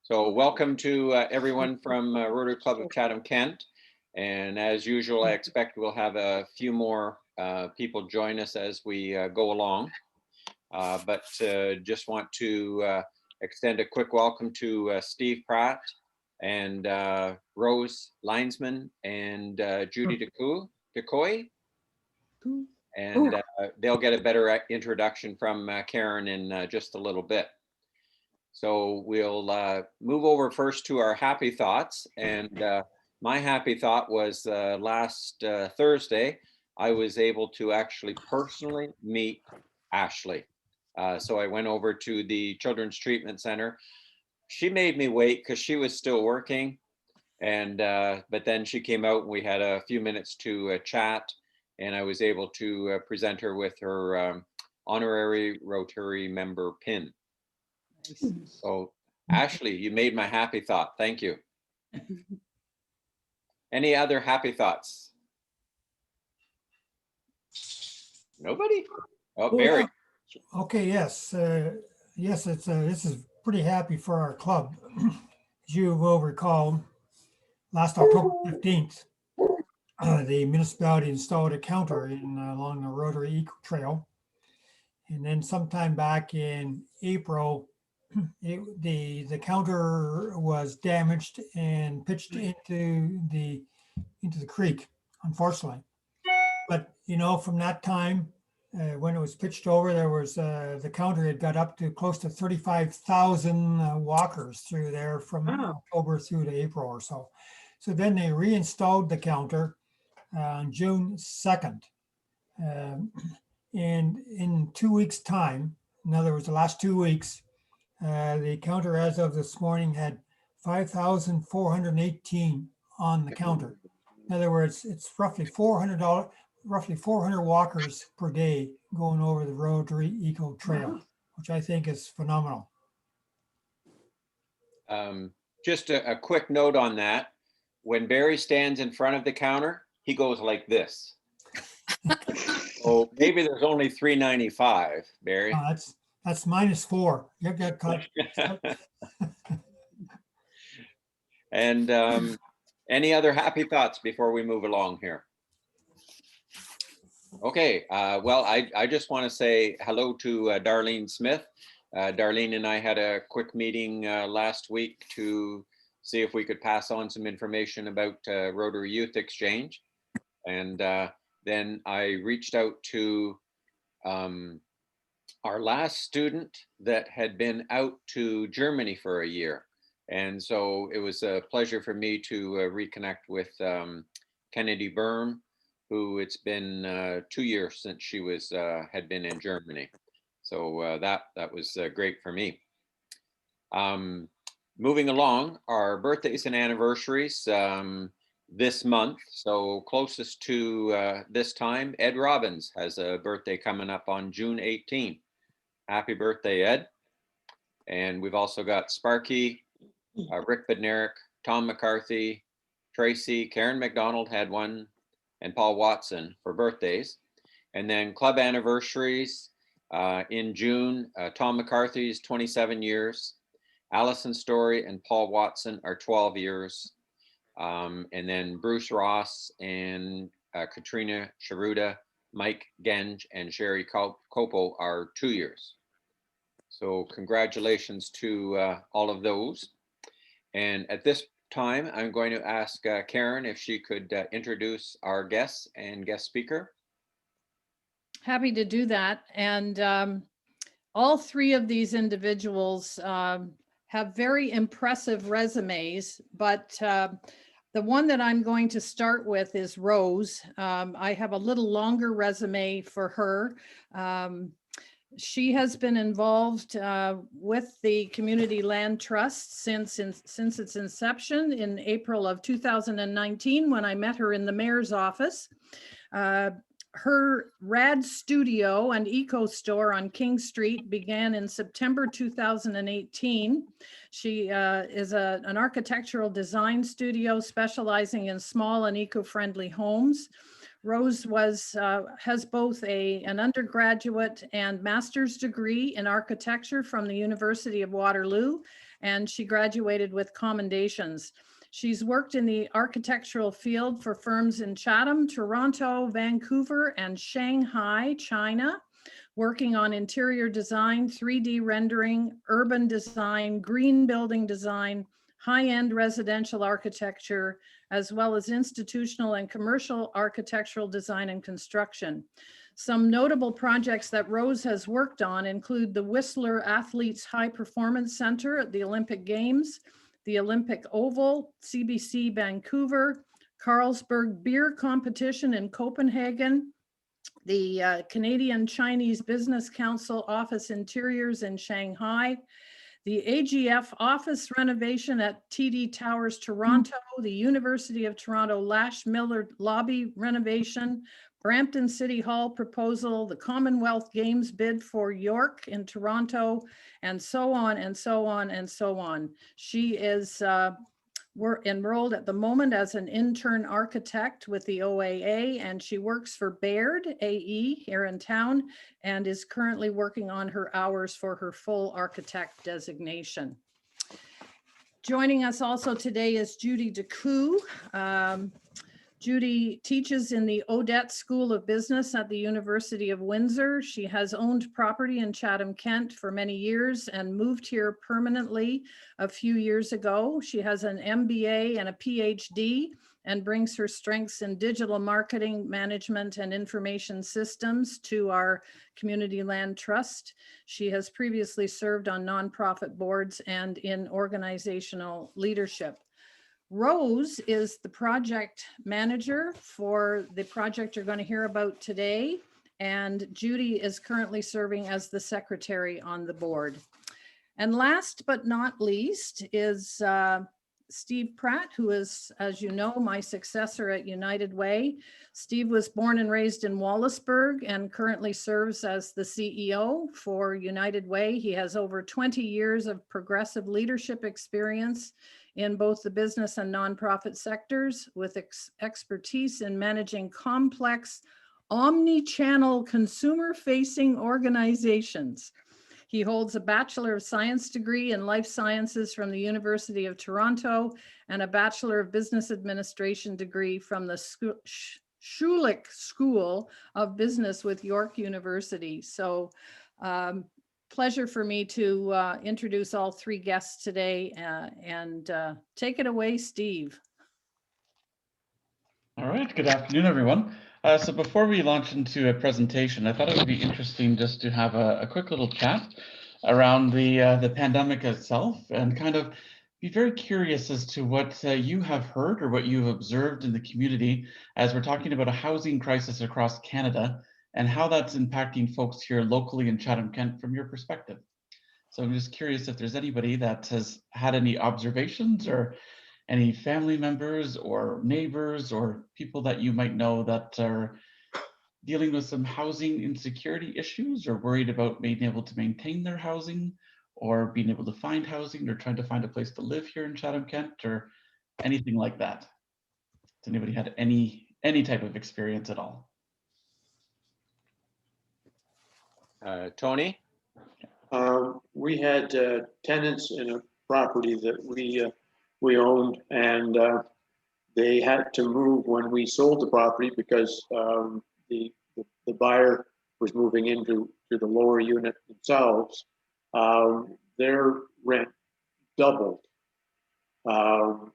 So welcome to everyone from Rotary Club of Chatham, Kent. And as usual, I expect we'll have a few more people join us as we go along. But just want to extend a quick welcome to Steve Pratt and Rose Linesman and Judy DeCoy. And they'll get a better introduction from Karen in just a little bit. So we'll move over first to our happy thoughts. And my happy thought was last Thursday, I was able to actually personally meet Ashley. So I went over to the Children's Treatment Center. She made me wait because she was still working. And but then she came out and we had a few minutes to chat. And I was able to present her with her honorary Rotary member pin. So Ashley, you made my happy thought. Thank you. Any other happy thoughts? Nobody? Oh, Barry. Okay, yes. Yes, this is pretty happy for our club. As you will recall, last October 15th, the municipality installed a counter along the Rotary Eco Trail. And then sometime back in April, the counter was damaged and pitched into the creek, unfortunately. But from that time, when it was pitched over, there was the counter had got up to close to 35,000 walkers through there from October through to April or so. So then they reinstalled the counter on June 2nd. And in 2 weeks' time, in other words, the last 2 weeks, the counter as of this morning had 5,418 on the counter. In other words, it's roughly $400, roughly 400 walkers per day going over the Rotary Eco Trail, which I think is phenomenal. Just a quick note on that. When Barry stands in front of the counter, he goes like this. Oh, maybe there's only 395, Barry. That's -4. You got cut. And any other happy thoughts before we move along here? Okay, well, I just want to say hello to Darlene Smith. Darlene and I had a quick meeting last week to see if we could pass on some information about Rotary Youth Exchange. And then I reached out to our last student that had been out to Germany for a year. And so it was a pleasure for me to reconnect with Kennedy Berm, who it's been 2 years since she had been in Germany. So that was great for me. Moving along, our birthdays and anniversaries this month. So closest to this time, Ed Robbins has a birthday coming up on June 18th. Happy birthday, Ed. And we've also got Sparky, Rick Bednarik, Tom McCarthy, Tracy, Karen McDonald had one, and Paul Watson for birthdays. And then club anniversaries in June, Tom McCarthy is 27 years. Allison Story and Paul Watson are 12 years. And then Bruce Ross and Katrina Sharuda, Mike Genge, and Sherry Copo are 2 years. So congratulations to all of those. And at this time, I'm going to ask Karen if she could introduce our guests and guest speaker. Happy to do that. And all three of these individuals have very impressive resumes, but the one that I'm going to start with is Rose. I have a little longer resume for her. She has been involved with the Community Land Trust since its inception in April of 2019 when I met her in the mayor's office. Her Rad Studio and Eco Store on King Street began in September 2018. She is an architectural design studio specializing in small and eco-friendly homes. Rose has both an undergraduate and master's degree in architecture from the University of Waterloo, and she graduated with commendations. She's worked in the architectural field for firms in Chatham, Toronto, Vancouver, and Shanghai, China, working on interior design, 3D rendering, urban design, green building design, high-end residential architecture, as well as institutional and commercial architectural design and construction. Some notable projects that Rose has worked on include the Whistler Athletes High Performance Center at the Olympic Games, the Olympic Oval, CBC Vancouver, Carlsberg Beer Competition in Copenhagen, the Canadian Chinese Business Council office interiors in Shanghai, the AGF office renovation at TD Towers, Toronto, the University of Toronto Lash Miller lobby renovation, Brampton City Hall proposal, the Commonwealth Games bid for York in Toronto, and so on and so on and so on. She is we're enrolled at the moment as an intern architect with the OAA, and she works for Baird AE here in town and is currently working on her hours for her full architect designation. Joining us also today is Judy DeCoo. Judy teaches in the Odette School of Business at the University of Windsor. She has owned property in Chatham, Kent for many years and moved here permanently a few years ago. She has an MBA and a PhD and brings her strengths in digital marketing, management, and information systems to our Community Land Trust. She has previously served on nonprofit boards and in organizational leadership. Rose is the project manager for the project you're going to hear about today, and Judy is currently serving as the secretary on the board. And last but not least is Steve Pratt, who is, as you know, my successor at United Way. Steve was born and raised in Wallaceburg and currently serves as the CEO for United Way. He has over 20 years of progressive leadership experience in both the business and nonprofit sectors, with expertise in managing complex omni-channel consumer-facing organizations. He holds a Bachelor of Science degree in Life Sciences from the University of Toronto and a Bachelor of Business Administration degree from the Schulich School of Business with York University. So pleasure for me to introduce all three guests today and take it away, Steve. All right, good afternoon, everyone. So before we launch into a presentation, I thought it would be interesting just to have a quick little chat around the pandemic itself and kind of be very curious as to what you have heard or what you've observed in the community as we're talking about a housing crisis across Canada and how that's impacting folks here locally in Chatham-Kent from your perspective. So I'm just curious if there's anybody that has had any observations or any family members or neighbors or people that you might know that are dealing with some housing insecurity issues or worried about being able to maintain their housing or being able to find housing or trying to find a place to live here in Chatham-Kent or anything like that. Has anybody had any type of experience at all? Tony? We had tenants in a property that we owned, and they had to move when we sold the property because the buyer was moving into the lower unit themselves. Their rent doubled, but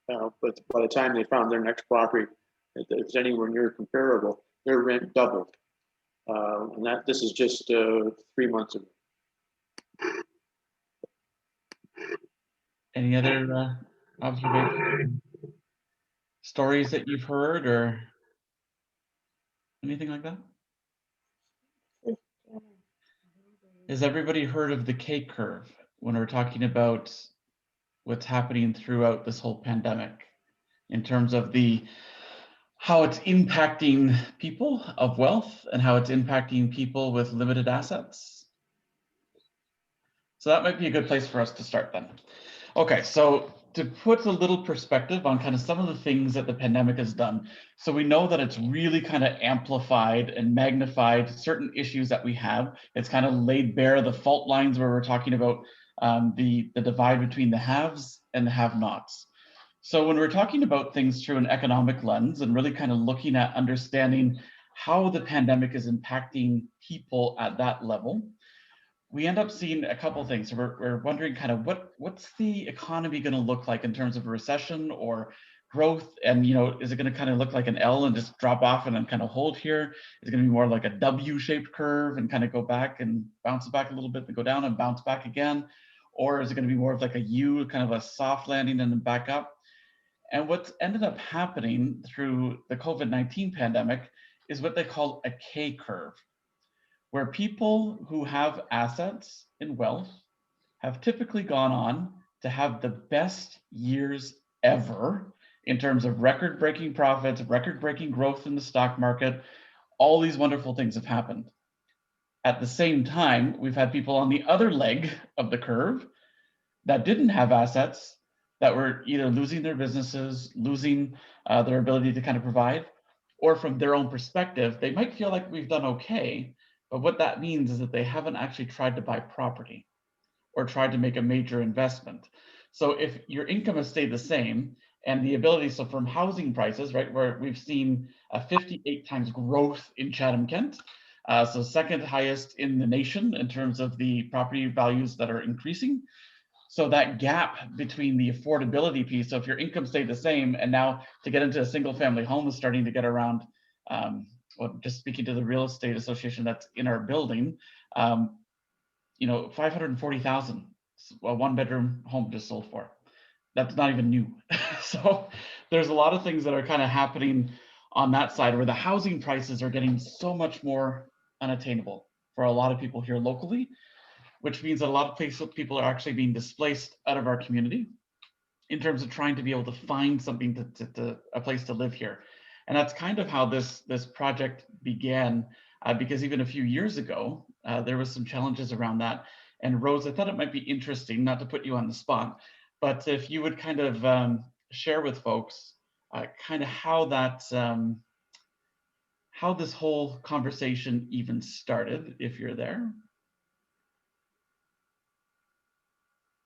by the time they found their next property, if it's anywhere near comparable, their rent doubled. And this is just 3 months ago. Any other observations, stories that you've heard or anything like that? Has everybody heard of the K-curve when we're talking about what's happening throughout this whole pandemic in terms of how it's impacting people of wealth and how it's impacting people with limited assets? So that might be a good place for us to start then. Okay, so to put a little perspective on kind of some of the things that the pandemic has done. So we know that it's really kind of amplified and magnified certain issues that we have. It's kind of laid bare the fault lines where we're talking about the divide between the haves and the have-nots. So when we're talking about things through an economic lens and really kind of looking at understanding how the pandemic is impacting people at that level, we end up seeing a couple of things. So we're wondering kind of what's the economy going to look like in terms of a recession or growth? And, you know, is it going to kind of look like an L and just drop off and then kind of hold here? Is it going to be more like a W-shaped curve and kind of go back and bounce back a little bit and go down and bounce back again? Or is it going to be more of like a U, kind of a soft landing and then back up? And what's ended up happening through the COVID-19 pandemic is what they call a K curve, where people who have assets and wealth have typically gone on to have the best years ever in terms of record-breaking profits, record-breaking growth in the stock market. All these wonderful things have happened. At the same time, we've had people on the other leg of the curve that didn't have assets, that were either losing their businesses, losing their ability to kind of provide, or from their own perspective, they might feel like we've done okay, but what that means is that they haven't actually tried to buy property or tried to make a major investment. So if your income has stayed the same and the ability, so from housing prices, right, where we've seen a 58 times growth in Chatham-Kent, so second highest in the nation in terms of the property values that are increasing. So that gap between the affordability piece, so if your income stayed the same and now to get into a single family home is starting to get around, well, just speaking to the real estate association that's in our building, you know, 540,000, a one bedroom home just sold for. That's not even new. So there's a lot of things that are kind of happening on that side where the housing prices are getting so much more unattainable for a lot of people here locally, which means that a lot of people are actually being displaced out of our community in terms of trying to be able to find something a place to live here. And that's kind of how this project began, because even a few years ago, there was some challenges around that. And Rose, I thought it might be interesting, not to put you on the spot, but if you would kind of share with folks kind of how that, how this whole conversation even started, if you're there.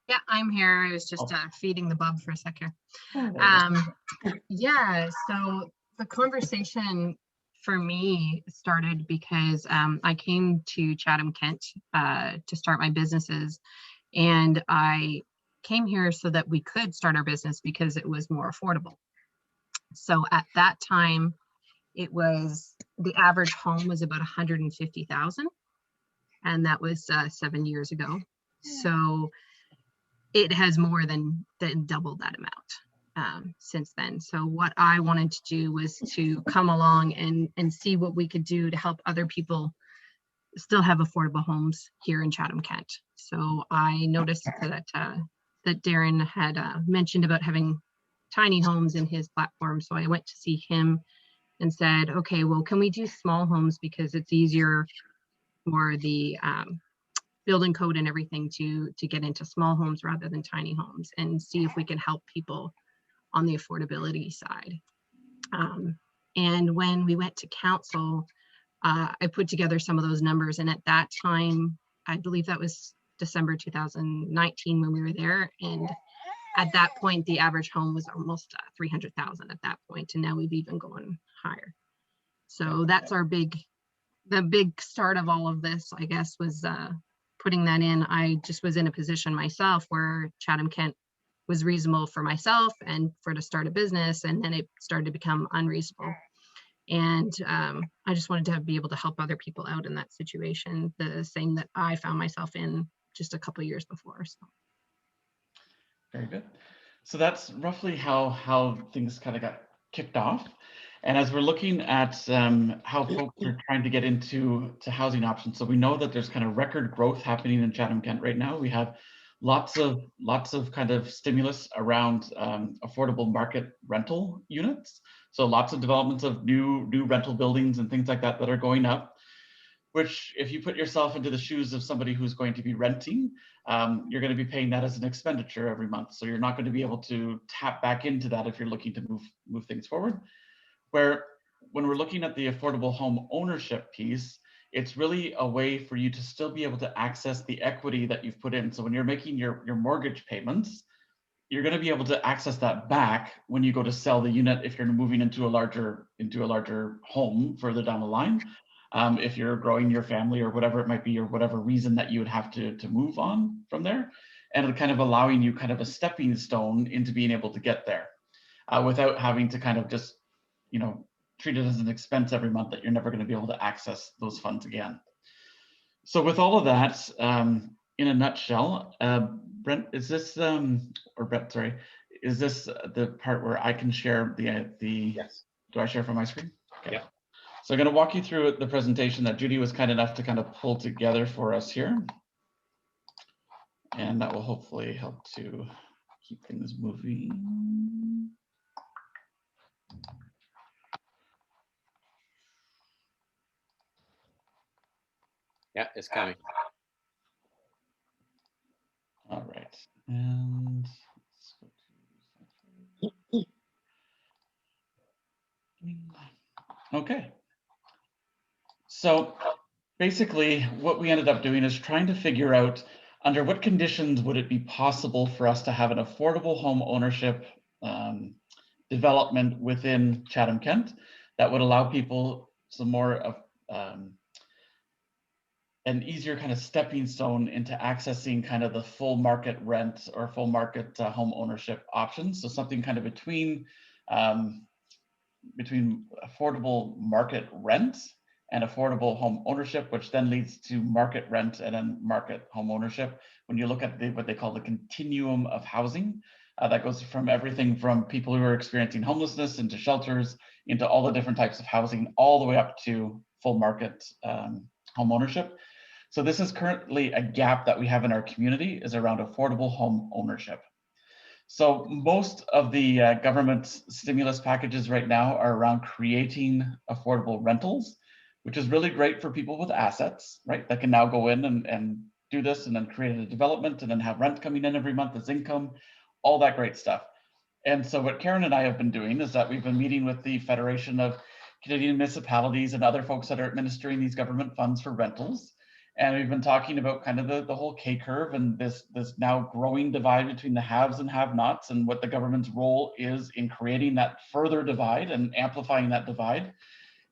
Yeah, I'm here. I was just feeding the bub for a second. Yeah, so the conversation for me started because I came to Chatham-Kent to start my businesses, and I came here so that we could start our business because it was more affordable. So at that time, it was the average home was about 150,000, and that was 7 years ago. So it has more than doubled that amount since then. So what I wanted to do was to come along and see what we could do to help other people still have affordable homes here in Chatham-Kent. So I noticed that Darren had mentioned about having tiny homes in his platform. So I went to see him and said, okay, well, can we do small homes because it's easier for the building code and everything to get into small homes rather than tiny homes, and see if we can help people on the affordability side. And when we went to council, I put together some of those numbers, and at that time, I believe that was December 2019 when we were there, and at that point the average home was almost 300,000 at that point, and now we've even gone higher. So that's the big start of all of this, I guess, was putting that in. I just was in a position myself where Chatham-Kent was reasonable for myself and to start a business, and then it started to become unreasonable. And I just wanted to be able to help other people out in that situation, the same that I found myself in just a couple of years before. So. Very good. So that's roughly how things kind of got kicked off. And as we're looking at how folks are trying to get into housing options, so we know that there's kind of record growth happening in Chatham-Kent right now. We have lots of kind of stimulus around affordable market rental units. So lots of developments of new rental buildings and things like that that are going up. which if you put yourself into the shoes of somebody who's going to be renting, you're going to be paying that as an expenditure every month. So you're not going to be able to tap back into that if you're looking to move things forward. Where when we're looking at the affordable home ownership piece, it's really a way for you to still be able to access the equity that you've put in. So when you're making your mortgage payments, you're going to be able to access that back when you go to sell the unit if you're moving into a larger home further down the line. If you're growing your family or whatever it might be, or whatever reason that you would have to move on from there, and kind of allowing you kind of a stepping stone into being able to get there without having to kind of just, you know, treat it as an expense every month that you're never going to be able to access those funds again. So with all of that, in a nutshell, Brent, is this, or Brett, sorry, is this the part where I can share the Yes. Do I share from my screen? Okay. Yeah. So I'm going to walk you through the presentation that Judy was kind enough to kind of pull together for us here. And that will hopefully help to keep things moving. Yeah, it's coming. All right. And let's go to okay. So basically what we ended up doing is trying to figure out under what conditions would it be possible for us to have an affordable home ownership development within Chatham Kent that would allow people some more of an easier kind of stepping stone into accessing kind of the full market rent or full market home ownership options. So something kind of between affordable market rent and affordable home ownership, which then leads to market rent and then market home ownership. When you look at what they call the continuum of housing, that goes from everything from people who are experiencing homelessness into shelters, into all the different types of housing, all the way up to full market home ownership. So this is currently a gap that we have in our community, is around affordable home ownership. So most of the government stimulus packages right now are around creating affordable rentals, which is really great for people with assets, right? That can now go in and do this and then create a development and then have rent coming in every month as income, all that great stuff. And so what Karen and I have been doing is that we've been meeting with the Federation of Canadian Municipalities and other folks that are administering these government funds for rentals. And we've been talking about kind of the whole K-curve and this now growing divide between the haves and have-nots, and what the government's role is in creating that further divide and amplifying that divide,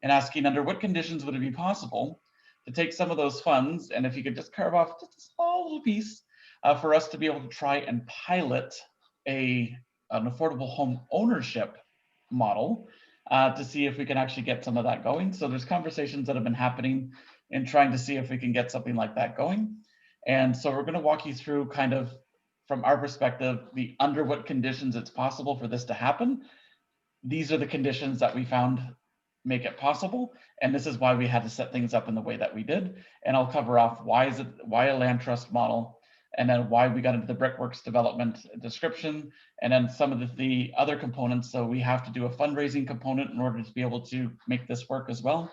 and asking under what conditions would it be possible to take some of those funds, and if you could just carve off just a small little piece for us to be able to try and pilot an affordable home ownership model to see if we can actually get some of that going. So there's conversations that have been happening and trying to see if we can get something like that going. And so we're going to walk you through kind of from our perspective, the under what conditions it's possible for this to happen. These are the conditions that we found make it possible. And this is why we had to set things up in the way that we did. And I'll cover off why a land trust model, and then why we got into the Brickworks development description, and then some of the other components. So we have to do a fundraising component in order to be able to make this work as well.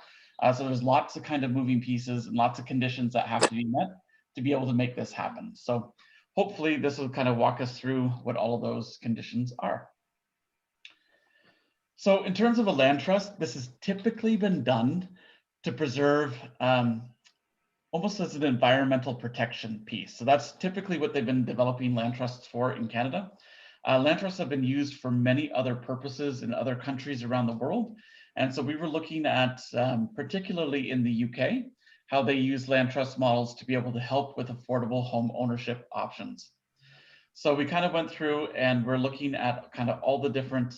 So there's lots of kind of moving pieces and lots of conditions that have to be met to be able to make this happen. So hopefully this will kind of walk us through what all of those conditions are. So in terms of a land trust, this has typically been done to preserve almost as an environmental protection piece. So that's typically what they've been developing land trusts for in Canada. Land trusts have been used for many other purposes in other countries around the world. And so we were looking at, particularly in the UK, how they use land trust models to be able to help with affordable home ownership options. So we kind of went through and we're looking at kind of all the different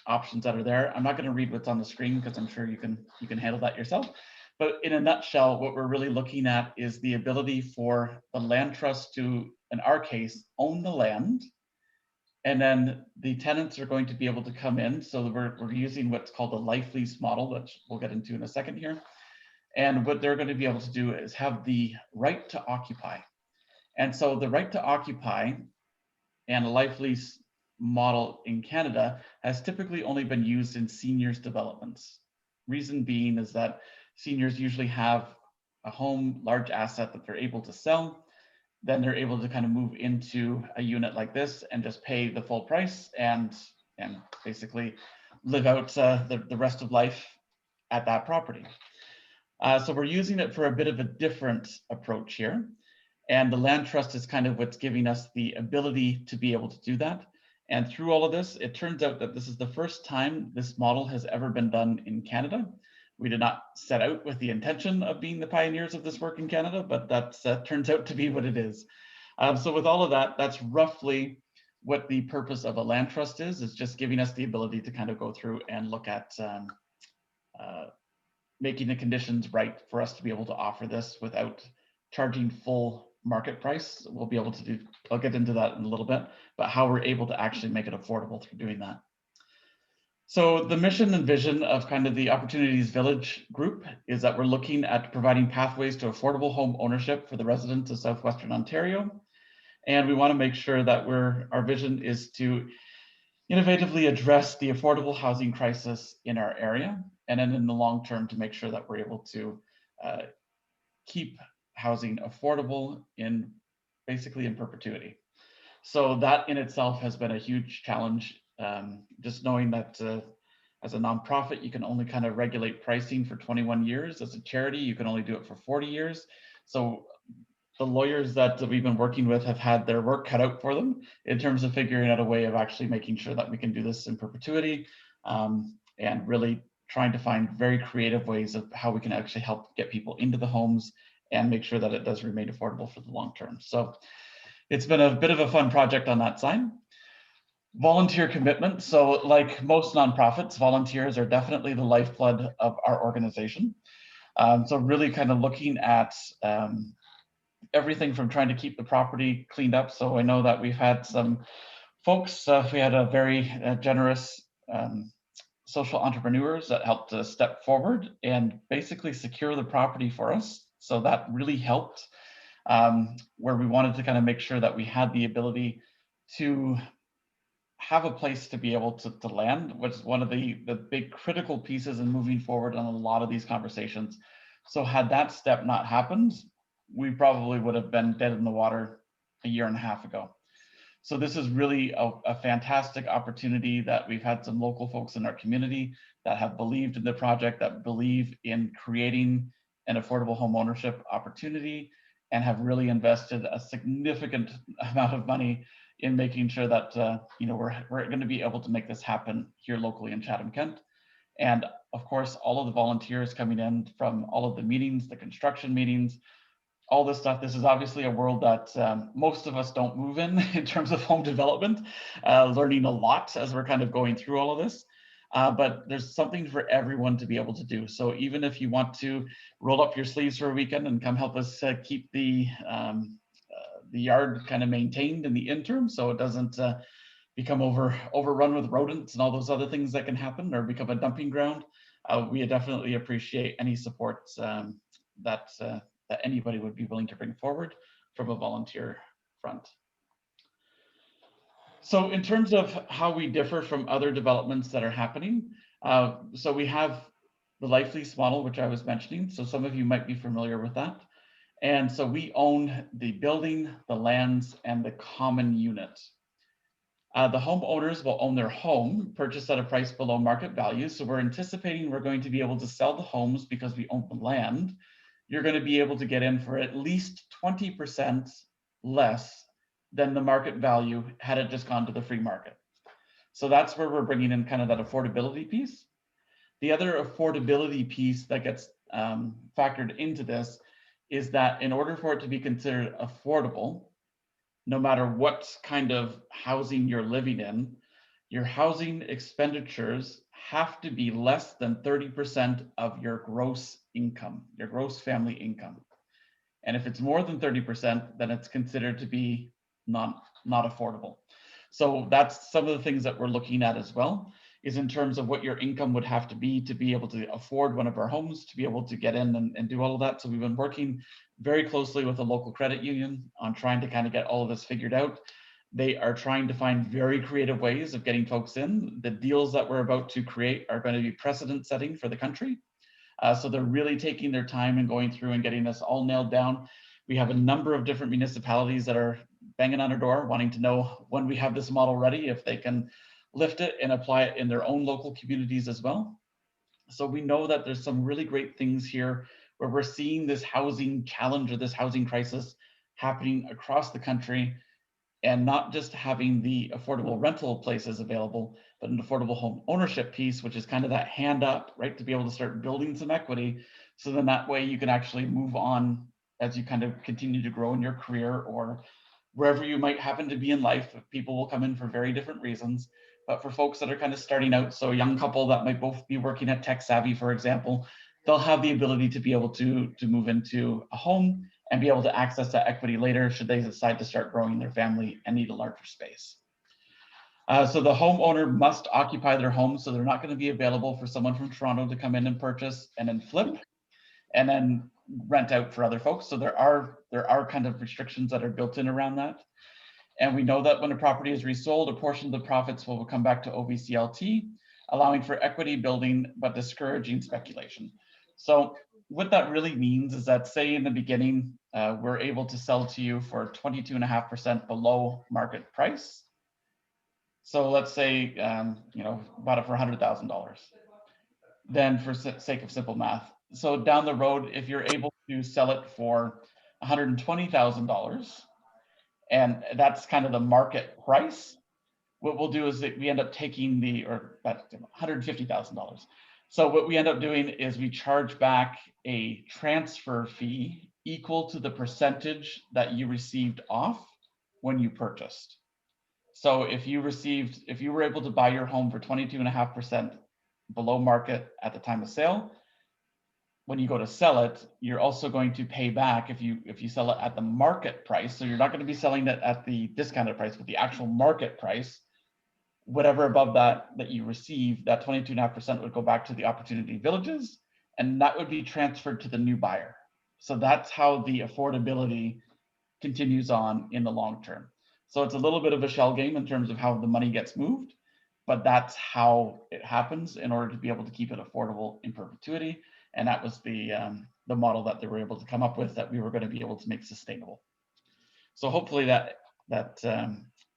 options that are there. I'm not going to read what's on the screen because I'm sure you can handle that yourself. But in a nutshell, what we're really looking at is the ability for the land trust to, in our case, own the land. And then the tenants are going to be able to come in. So we're using what's called a life lease model, which we'll get into in a second here. And what they're going to be able to do is have the right to occupy. And so the right to occupy and a life lease model in Canada has typically only been used in seniors developments. Reason being is that seniors usually have a home, large asset that they're able to sell, then they're able to kind of move into a unit like this and just pay the full price and basically live out the rest of life at that property. So we're using it for a bit of a different approach here. And the land trust is kind of what's giving us the ability to be able to do that. And through all of this, it turns out that this is the first time this model has ever been done in Canada. We did not set out with the intention of being the pioneers of this work in Canada, but that turns out to be what it is. So with all of that, that's roughly what the purpose of a land trust is just giving us the ability to kind of go through and look at making the conditions right for us to be able to offer this without charging full market price. We'll be able to do, I'll get into that in a little bit, but how we're able to actually make it affordable through doing that. So the mission and vision of kind of the Opportunities Village group is that we're looking at providing pathways to affordable home ownership for the residents of Southwestern Ontario. And we want to make sure that our vision is to innovatively address the affordable housing crisis in our area. And then in the long term, to make sure that we're able to keep housing affordable basically in perpetuity. So that in itself has been a huge challenge. Just knowing that as a nonprofit, you can only kind of regulate pricing for 21 years. As a charity, you can only do it for 40 years. So the lawyers that we've been working with have had their work cut out for them in terms of figuring out a way of actually making sure that we can do this in perpetuity, and really trying to find very creative ways of how we can actually help get people into the homes and make sure that it does remain affordable for the long term. So it's been a bit of a fun project on that side. Volunteer commitment. So like most nonprofits, volunteers are definitely the lifeblood of our organization. So really kind of looking at everything from trying to keep the property cleaned up. So I know that we've had some folks, we had a very generous social entrepreneurs that helped to step forward and basically secure the property for us. So that really helped, where we wanted to kind of make sure that we had the ability to have a place to be able to land, which is one of the big critical pieces in moving forward on a lot of these conversations. So had that step not happened, we probably would have been dead in the water a year and a half ago. So this is really a fantastic opportunity that we've had some local folks in our community that have believed in the project, that believe in creating an affordable home ownership opportunity, and have really invested a significant amount of money in making sure that we're going to be able to make this happen here locally in Chatham-Kent. And of course, all of the volunteers coming in from all of the meetings, the construction meetings, all this stuff. This is obviously a world that most of us don't move in terms of home development, learning a lot as we're kind of going through all of this. But there's something for everyone to be able to do. So even if you want to roll up your sleeves for a weekend and come help us keep the yard kind of maintained in the interim, so it doesn't become overrun with rodents and all those other things that can happen, or become a dumping ground, we definitely appreciate any support that anybody would be willing to bring forward from a volunteer front. So in terms of how we differ from other developments that are happening, so we have the life lease model, which I was mentioning. So some of you might be familiar with that. And so we own the building, the lands, and the common unit. The homeowners will own their home, purchased at a price below market value. So we're anticipating we're going to be able to sell the homes because we own the land. You're going to be able to get in for at least 20% less than the market value had it just gone to the free market. So that's where we're bringing in kind of that affordability piece. The other affordability piece that gets factored into this is that in order for it to be considered affordable, no matter what kind of housing you're living in, your housing expenditures have to be less than 30% of your gross income, your gross family income. And if it's more than 30%, then it's considered to be not affordable. So that's some of the things that we're looking at as well, is in terms of what your income would have to be able to afford one of our homes, to be able to get in and do all of that. So we've been working very closely with the local credit union on trying to kind of get all of this figured out. They are trying to find very creative ways of getting folks in. The deals that we're about to create are going to be precedent setting for the country. So they're really taking their time and going through and getting this all nailed down. We have a number of different municipalities that are banging on our door wanting to know when we have this model ready, if they can lift it and apply it in their own local communities as well. So we know that there's some really great things here where we're seeing this housing challenge or this housing crisis happening across the country, and not just having the affordable rental places available, but an affordable home ownership piece, which is kind of that hand up, right, to be able to start building some equity. So then that way you can actually move on as you kind of continue to grow in your career or wherever you might happen to be in life. People will come in for very different reasons. But for folks that are kind of starting out, so a young couple that might both be working at Tech Savvy, for example, they'll have the ability to be able to move into a home and be able to access that equity later should they decide to start growing their family and need a larger space. So the homeowner must occupy their home, so they're not going to be available for someone from Toronto to come in and purchase and then flip and then rent out for other folks. So there are kind of restrictions that are built in around that. And we know that when a property is resold, a portion of the profits will come back to OVCLT, allowing for equity building, but discouraging speculation. So what that really means is that, say in the beginning, we're able to sell to you for 22.5% below market price. So let's say, bought it for $100,000. Then for sake of simple math. So down the road, if you're able to sell it for $120,000, and that's kind of the market price, what we'll do is that we end up taking $150,000. So what we end up doing is we charge back a transfer fee equal to the percentage that you received off when you purchased. So if you were able to buy your home for 22.5% below market at the time of sale, when you go to sell it, you're also going to pay back if you sell it at the market price. So you're not going to be selling it at the discounted price, but the actual market price. Whatever above that you receive, that 22.5% would go back to the Opportunity Villages, and that would be transferred to the new buyer. So that's how the affordability continues on in the long term. So it's a little bit of a shell game in terms of how the money gets moved, but that's how it happens in order to be able to keep it affordable in perpetuity. And that was the model that they were able to come up with that we were going to be able to make sustainable. So hopefully that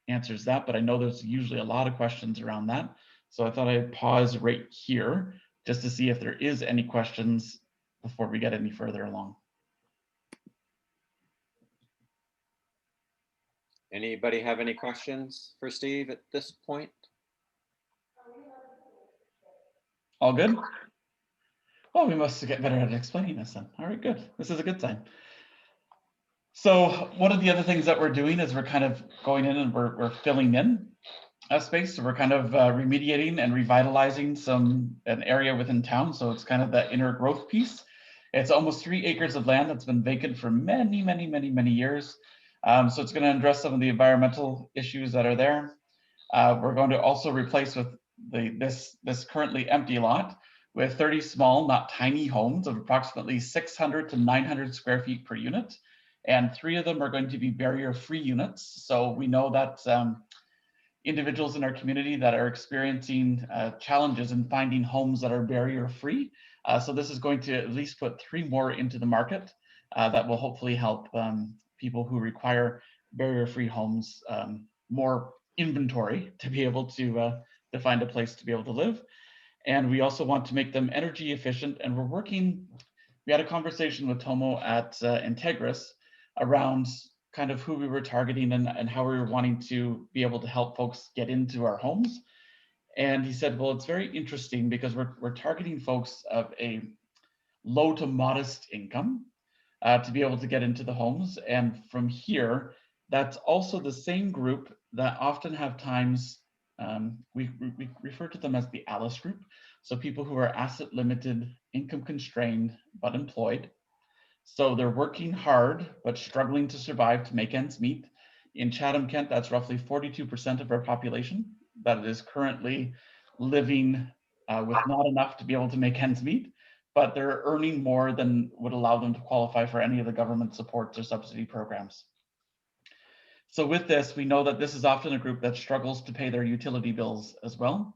answers that, but I know there's usually a lot of questions around that. So I thought I'd pause right here just to see if there is any questions before we get any further along. Anybody have any questions for Steve at this point? All good? Well, we must get better at explaining this then. All right, good. This is a good sign. So one of the other things that we're doing is we're kind of going in and we're filling in a space. So we're kind of remediating and revitalizing an area within town. So it's kind of that inner growth piece. It's almost 3 acres of land that's been vacant for many, many, many, many years. So it's going to address some of the environmental issues that are there. We're going to also replace with this currently empty lot with 30 small, not tiny homes of approximately 600 to 900 square feet per unit. And 3 of them are going to be barrier-free units. So we know that individuals in our community that are experiencing challenges in finding homes that are barrier-free. So this is going to at least put 3 more into the market that will hopefully help people who require barrier-free homes more inventory to be able to find a place to be able to live. And we also want to make them energy efficient. And we had a conversation with Tomo at Integris around kind of who we were targeting and how we were wanting to be able to help folks get into our homes. And he said, well, it's very interesting because we're targeting folks of a low to modest income to be able to get into the homes. And from here, that's also the same group that often have times, we refer to them as the Alice group. So people who are asset limited, income constrained, but employed. So they're working hard, but struggling to survive to make ends meet. In Chatham, Kent, that's roughly 42% of our population that is currently living with not enough to be able to make ends meet, but they're earning more than would allow them to qualify for any of the government supports or subsidy programs. So with this, we know that this is often a group that struggles to pay their utility bills as well.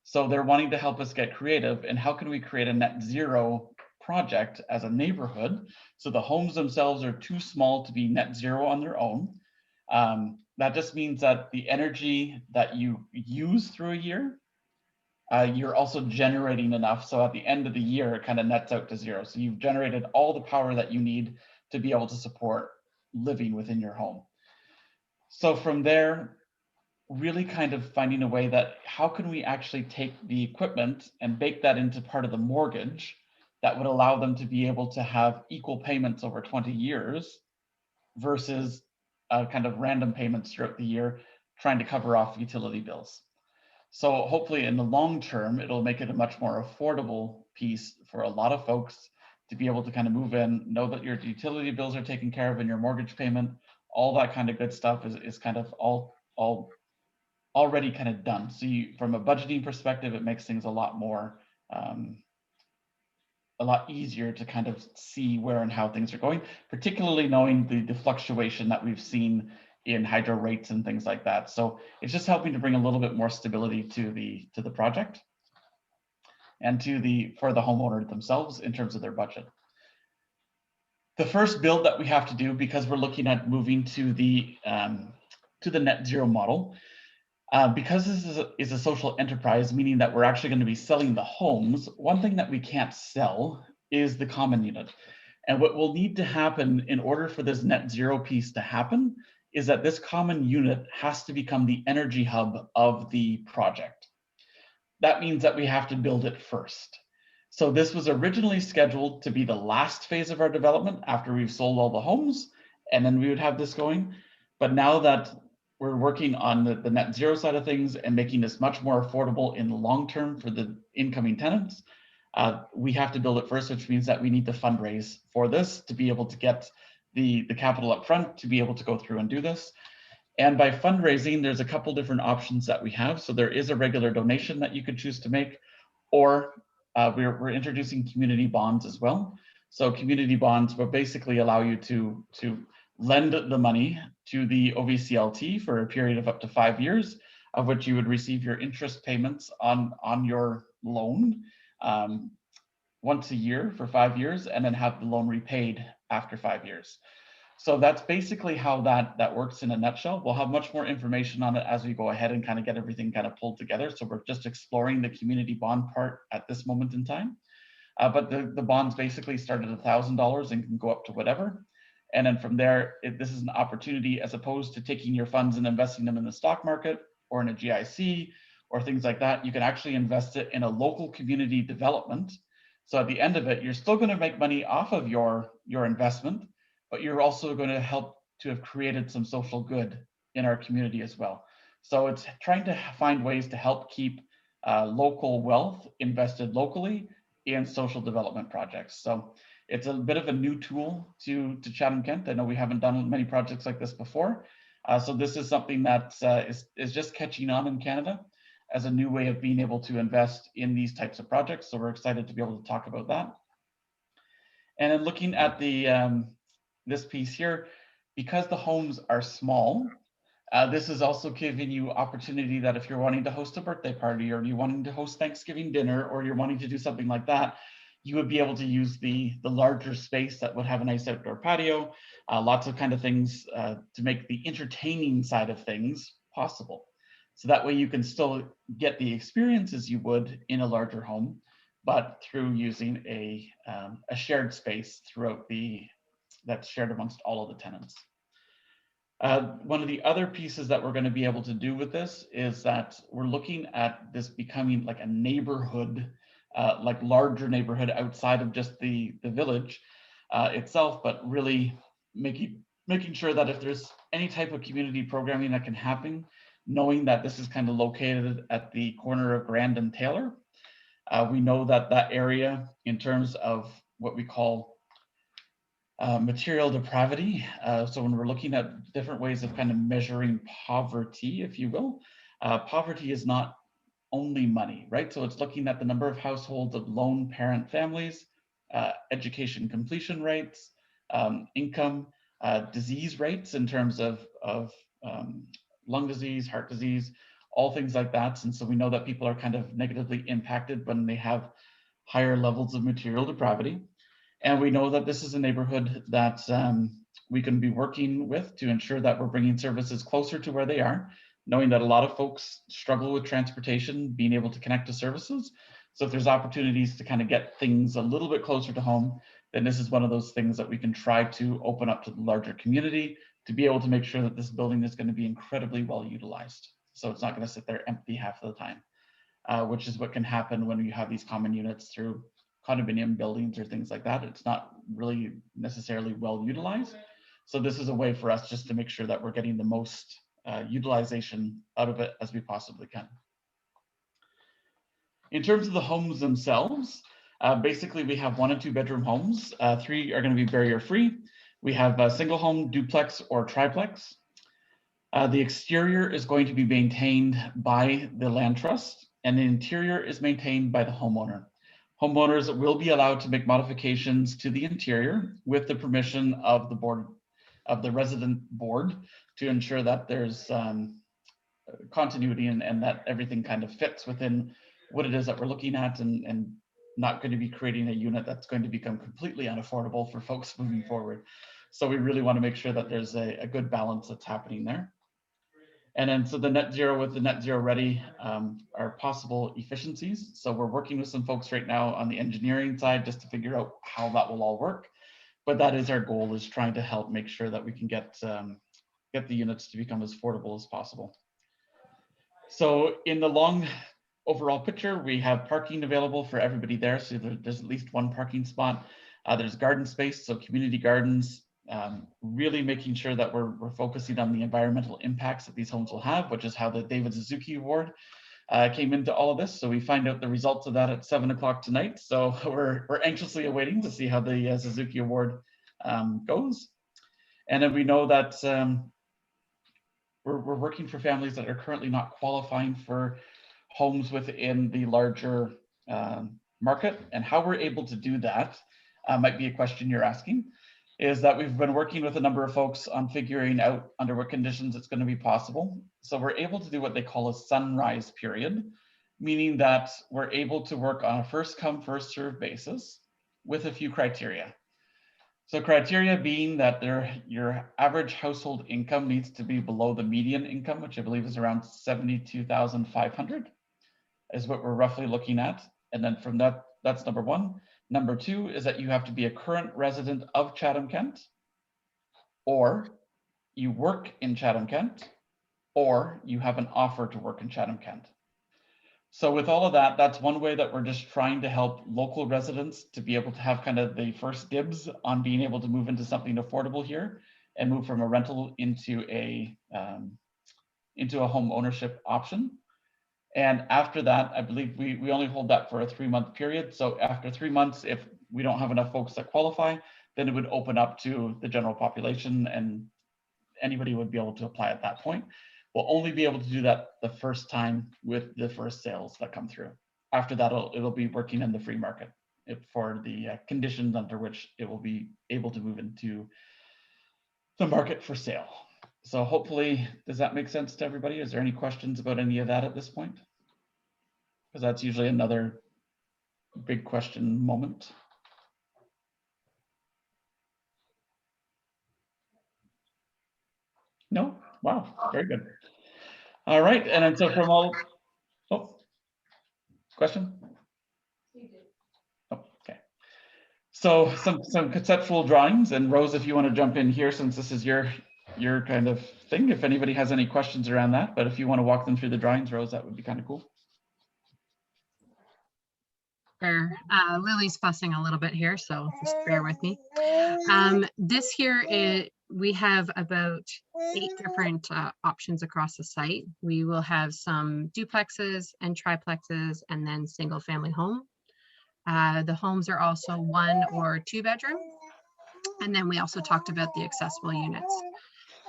So they're wanting to help us get creative and how can we create a net zero project as a neighborhood, so the homes themselves are too small to be net zero on their own, that just means that the energy that you use through a year, you're also generating enough. So at the end of the year, it kind of nets out to zero. So you've generated all the power that you need to be able to support living within your home. So from there, really kind of finding a way that how can we actually take the equipment and bake that into part of the mortgage that would allow them to be able to have equal payments over 20 years versus kind of random payments throughout the year, trying to cover off utility bills. So hopefully in the long term, it'll make it a much more affordable piece for a lot of folks to be able to kind of move in, know that your utility bills are taken care of in your mortgage payment, all that kind of good stuff is kind of all already kind of done. So from a budgeting perspective, it makes things a lot more, a lot easier to kind of see where and how things are going, particularly knowing the fluctuation that we've seen in hydro rates and things like that. So it's just helping to bring a little bit more stability to the project and for the homeowner themselves in terms of their budget. The first build that we have to do, because we're looking at moving to the net zero model, because this is a social enterprise, meaning that we're actually going to be selling the homes, one thing that we can't sell is the common unit. And what will need to happen in order for this net zero piece to happen is that this common unit has to become the energy hub of the project. That means that we have to build it first. So this was originally scheduled to be the last phase of our development after we've sold all the homes, and then we would have this going. But now that we're working on the net zero side of things and making this much more affordable in the long term for the incoming tenants, we have to build it first, which means that we need to fundraise for this to be able to get the capital up front to be able to go through and do this. And by fundraising, there's a couple different options that we have. So there is a regular donation that you could choose to make, or we're introducing community bonds as well. So community bonds will basically allow you to lend the money to the OVCLT for a period of up to 5 years, of which you would receive your interest payments on your loan once a year for 5 years, and then have the loan repaid after 5 years. So that's basically how that works in a nutshell. We'll have much more information on it as we go ahead and kind of get everything kind of pulled together. So we're just exploring the community bond part at this moment in time. But the bonds basically start at $1,000 and can go up to whatever. And then from there, this is an opportunity, as opposed to taking your funds and investing them in the stock market or in a GIC or things like that. You can actually invest it in a local community development. So at the end of it, you're still going to make money off of your investment, but you're also going to help to have created some social good in our community as well. So it's trying to find ways to help keep local wealth invested locally in social development projects. So it's a bit of a new tool to Chatham-Kent. I know we haven't done many projects like this before. So this is something that is just catching on in Canada as a new way of being able to invest in these types of projects. So we're excited to be able to talk about that. And then looking at this piece here, because the homes are small, this is also giving you opportunity that if you're wanting to host a birthday party, or you're wanting to host Thanksgiving dinner, or you're wanting to do something like that, you would be able to use the larger space that would have a nice outdoor patio, lots of kind of things to make the entertaining side of things possible. So that way you can still get the experiences you would in a larger home, but through using a shared space throughout that's shared amongst all of the tenants. One of the other pieces that we're going to be able to do with this is that we're looking at this becoming like a neighborhood, like larger neighborhood outside of just the village itself, but really making sure that if there's any type of community programming that can happen, knowing that this is kind of located at the corner of Grand and Taylor, we know that area, in terms of what we call material depravity. So when we're looking at different ways of kind of measuring poverty, if you will, poverty is not only money, right? So it's looking at the number of households of lone parent families, education completion rates, income, disease rates in terms of lung disease, heart disease, all things like that. And so we know that people are kind of negatively impacted when they have higher levels of material depravity. And we know that this is a neighborhood that we can be working with to ensure that we're bringing services closer to where they are, knowing that a lot of folks struggle with transportation, being able to connect to services. So if there's opportunities to kind of get things a little bit closer to home, then this is one of those things that we can try to open up to the larger community to be able to make sure that this building is going to be incredibly well utilized. So it's not going to sit there empty half of the time, which is what can happen when you have these common units through condominium buildings or things like that. It's not really necessarily well utilized. So this is a way for us just to make sure that we're getting the most utilization out of it as we possibly can. In terms of the homes themselves, basically we have 1 and 2 bedroom homes. 3 are going to be barrier free. We have a single home, duplex, or triplex. The exterior is going to be maintained by the land trust, and the interior is maintained by the homeowner. Homeowners will be allowed to make modifications to the interior with the permission of the board, of the resident board, to ensure that there's continuity and that everything kind of fits within what it is that we're looking at, and not going to be creating a unit that's going to become completely unaffordable for folks moving forward. So we really want to make sure that there's a good balance that's happening there. And then so the net zero with the net zero ready are possible efficiencies. So we're working with some folks right now on the engineering side just to figure out how that will all work. But that is our goal, is trying to help make sure that we can get the units to become as affordable as possible. So in the long overall picture, we have parking available for everybody there. So there's at least 1 parking spot. There's garden space, so community gardens, really making sure that we're focusing on the environmental impacts that these homes will have, which is how the David Suzuki Award came into all of this. So we find out the results of that at 7 o'clock tonight. So we're anxiously awaiting to see how the Suzuki Award goes. And then we know that we're working for families that are currently not qualifying for homes within the larger market. And how we're able to do that might be a question you're asking, is that we've been working with a number of folks on figuring out under what conditions it's going to be possible. So we're able to do what they call a sunrise period, meaning that we're able to work on a first come, first served basis with a few criteria. So criteria being that your average household income needs to be below the median income, which I believe is around 72,500 is what we're roughly looking at. And then from that, that's number 1. Number 2 is that you have to be a current resident of Chatham-Kent, or you work in Chatham-Kent, or you have an offer to work in Chatham-Kent. So with all of that, that's one way that we're just trying to help local residents to be able to have kind of the first dibs on being able to move into something affordable here and move from a rental into a home ownership option. And after that, I believe we only hold that for a 3-month period. So after 3 months, if we don't have enough folks that qualify, then it would open up to the general population and anybody would be able to apply at that point. We'll only be able to do that the first time with the first sales that come through. After that, it'll be working in the free market for the conditions under which it will be able to move into the market for sale. So hopefully, does that make sense to everybody? Is there any questions about any of that at this point? Because that's usually another big question moment. No? Wow, very good. All right, and then so from all, question? Oh, okay. So some conceptual drawings, and Rose, if you want to jump in here, since this is your kind of thing, if anybody has any questions around that, but if you want to walk them through the drawings, Rose, that would be kind of cool. Sure. Lily's fussing a little bit here, so just bear with me. This here we have about 8 different options across the site. We will have some duplexes and triplexes and then single family home. The homes are also 1 or 2 bedroom. And then we also talked about the accessible units.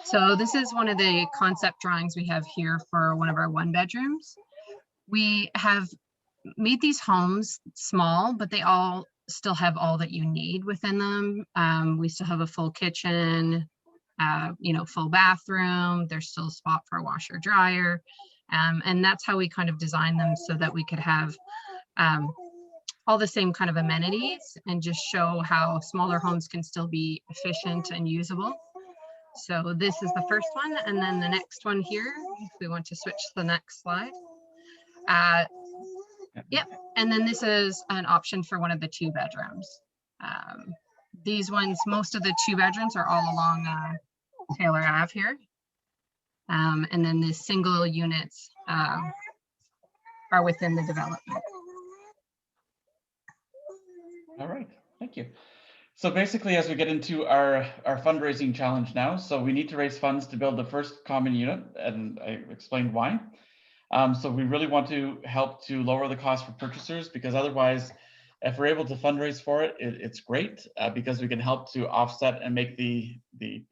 So this is one of the concept drawings we have here for one of our 1 bedrooms. We have made these homes small, but they all still have all that you need within them. We still have a full kitchen, full bathroom. There's still a spot for a washer dryer. And that's how we kind of designed them so that we could have all the same kind of amenities and just show how smaller homes can still be efficient and usable. So this is the first one, and then the next one here, if we want to switch to the next slide. Yep, and then this is an option for one of the 2 bedrooms. These ones, most of the 2 bedrooms are all along Taylor Ave here. And then the single units are within the development. All right, thank you. So basically, as we get into our fundraising challenge now, so we need to raise funds to build the first common unit, and I explained why. So we really want to help to lower the cost for purchasers, because otherwise, if we're able to fundraise for it, it's great because we can help to offset and make the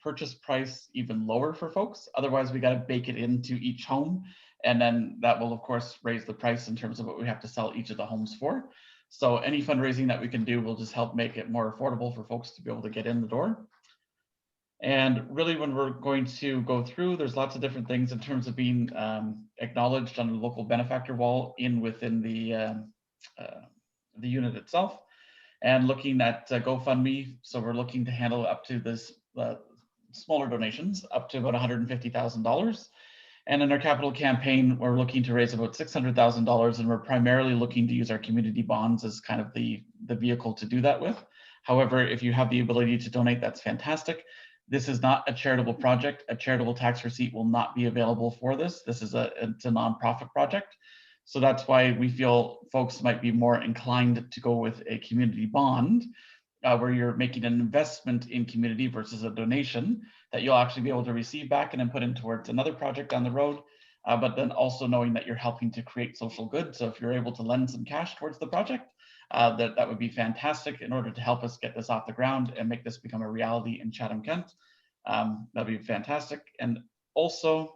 purchase price even lower for folks. Otherwise, we got to bake it into each home, and then that will of course raise the price in terms of what we have to sell each of the homes for. So any fundraising that we can do will just help make it more affordable for folks to be able to get in the door. And really, when we're going to go through, there's lots of different things in terms of being acknowledged on the local benefactor wall within the unit itself, and looking at GoFundMe. So we're looking to handle up to this smaller donations up to about $150,000. And in our capital campaign, we're looking to raise about $600,000, and we're primarily looking to use our community bonds as kind of the vehicle to do that with. However, if you have the ability to donate, that's fantastic. This is not a charitable project. A charitable tax receipt will not be available for this. This is it's a nonprofit project. So that's why we feel folks might be more inclined to go with a community bond, where you're making an investment in community versus a donation that you'll actually be able to receive back and then put in towards another project down the road. But then also knowing that you're helping to create social good. So if you're able to lend some cash towards the project, that would be fantastic in order to help us get this off the ground and make this become a reality in Chatham-Kent. That'd be fantastic. And also,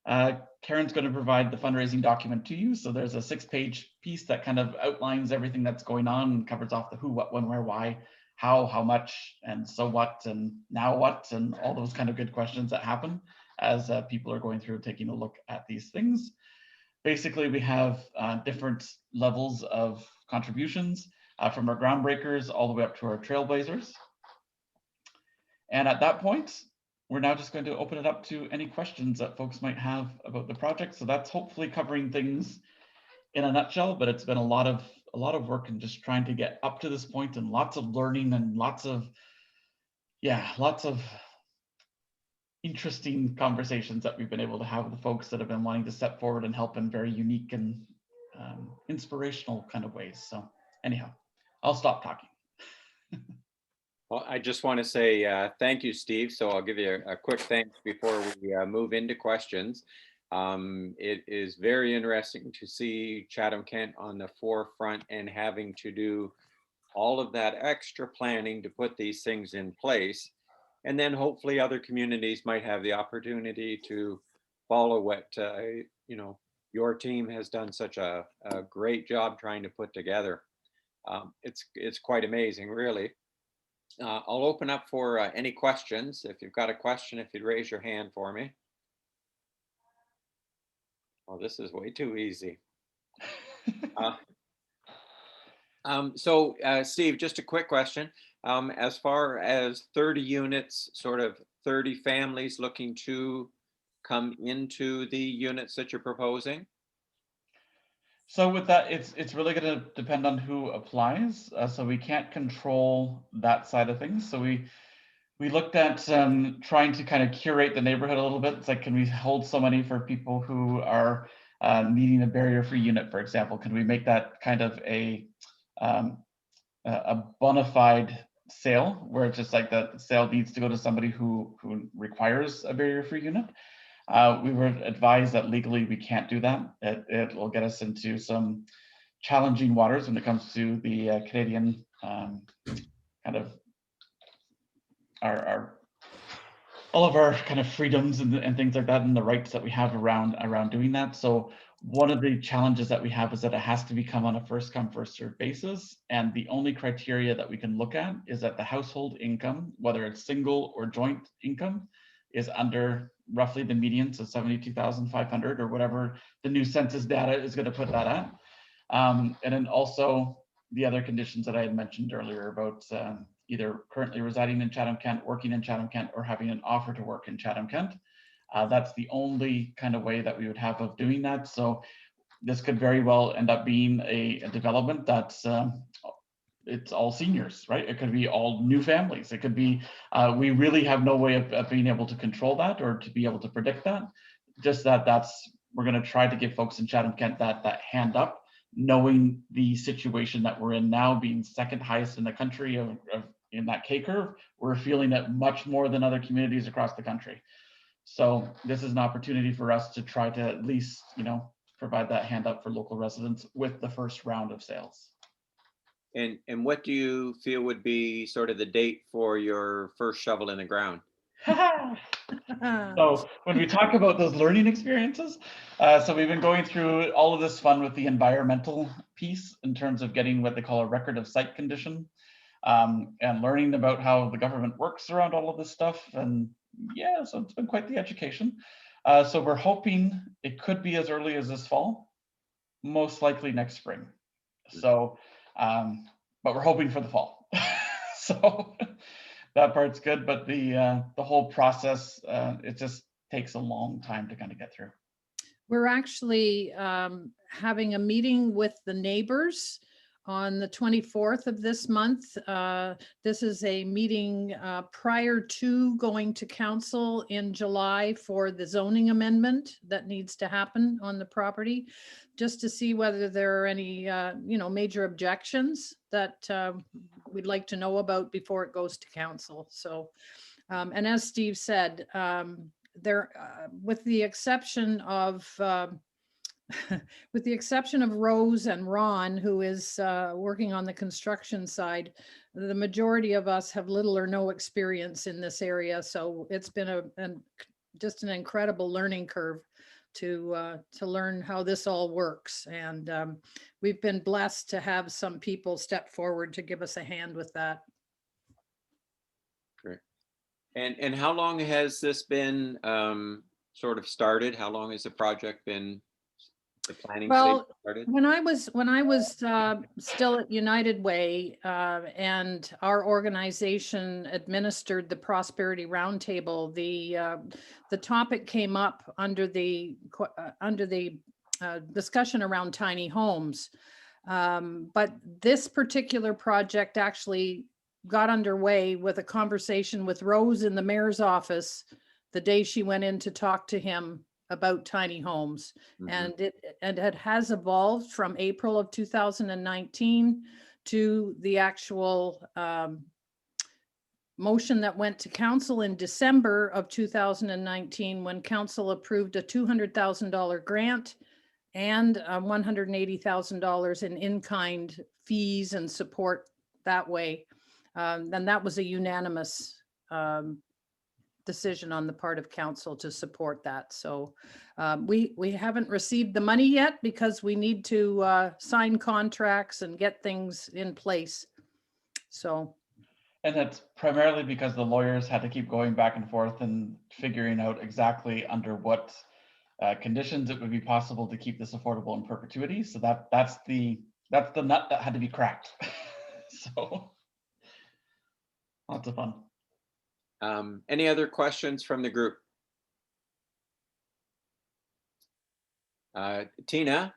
Karen's going to provide the fundraising document to you. So there's a 6-page piece that kind of outlines everything that's going on and covers off the who, what, when, where, why, how much, and so what, and now what, and all those kind of good questions that happen as people are going through taking a look at these things. Basically, we have different levels of contributions from our groundbreakers all the way up to our trailblazers. And at that point, we're now just going to open it up to any questions that folks might have about the project. So that's hopefully covering things in a nutshell, but it's been a lot of work and just trying to get up to this point, and lots of learning and lots of interesting conversations that we've been able to have with the folks that have been wanting to step forward and help in very unique and inspirational kind of ways. So anyhow, I'll stop talking. Well, I just want to say thank you, Steve. So I'll give you a quick thanks before we move into questions. It is very interesting to see Chatham-Kent on the forefront and having to do all of that extra planning to put these things in place. And then hopefully other communities might have the opportunity to follow what, your team has done such a great job trying to put together. It's quite amazing, really. I'll open up for any questions. If you've got a question, if you'd raise your hand for me. Oh, this is way too easy. So Steve, just a quick question. As far as 30 units, sort of 30 families looking to come into the units that you're proposing? So with that, it's really going to depend on who applies. So we can't control that side of things. So we looked at trying to kind of curate the neighborhood a little bit. It's like, can we hold so many for people who are needing a barrier-free unit, for example? Can we make that kind of a bona fide sale, where it's just like the sale needs to go to somebody who requires a barrier-free unit? We were advised that legally we can't do that. It will get us into some challenging waters when it comes to the Canadian kind of all of our kind of freedoms and things like that, and the rights that we have around doing that. So one of the challenges that we have is that it has to become on a first come, first served basis. And the only criteria that we can look at is that the household income, whether it's single or joint income, is under roughly the median, so 72,500 or whatever the new census data is going to put that at. And then also the other conditions that I had mentioned earlier about either currently residing in Chatham-Kent, working in Chatham-Kent, or having an offer to work in Chatham-Kent. That's the only kind of way that we would have of doing that. So this could very well end up being a development that's it's all seniors, right? It could be all new families. It could be, we really have no way of being able to control that or to be able to predict that. Just we're going to try to give folks in Chatham-Kent that hand up, knowing the situation that we're in now, being second highest in the country in that K curve. We're feeling it much more than other communities across the country. So this is an opportunity for us to try to at least, provide that hand up for local residents with the first round of sales. And what do you feel would be sort of the date for your first shovel in the ground? So when we talk about those learning experiences, so we've been going through all of this fun with the environmental piece in terms of getting what they call a record of site condition, and learning about how the government works around all of this stuff. And yeah, so it's been quite the education. So we're hoping it could be as early as this fall, most likely next spring. So, but we're hoping for the fall. So that part's good, but the whole process, it just takes a long time to kind of get through. We're actually having a meeting with the neighbors on the 24th of this month. This is a meeting prior to going to council in July for the zoning amendment that needs to happen on the property, just to see whether there are any, major objections that we'd like to know about before it goes to council. So, and as Steve said, with the exception of with the exception of Rose and Ron, who is working on the construction side, the majority of us have little or no experience in this area. So it's been just an incredible learning curve to learn how this all works. And we've been blessed to have some people step forward to give us a hand with that. Great. And how long has this been sort of started? How long has the project been? The planning stage started? When I was still at United Way, and our organization administered the Prosperity Roundtable, the topic came up under the discussion around tiny homes. But this particular project actually got underway with a conversation with Rose in the mayor's office the day she went in to talk to him about tiny homes. Mhm. And it has evolved from April of 2019 to the actual motion that went to council in December of 2019, when council approved a $200,000 grant and $180,000 in-kind fees and support that way. And that was a unanimous decision on the part of council to support that. So we haven't received the money yet because we need to sign contracts and get things in place. So. And that's primarily because the lawyers had to keep going back and forth and figuring out exactly under what conditions it would be possible to keep this affordable in perpetuity. So that's the nut that had to be cracked. So lots of fun. Any other questions from the group? Tina?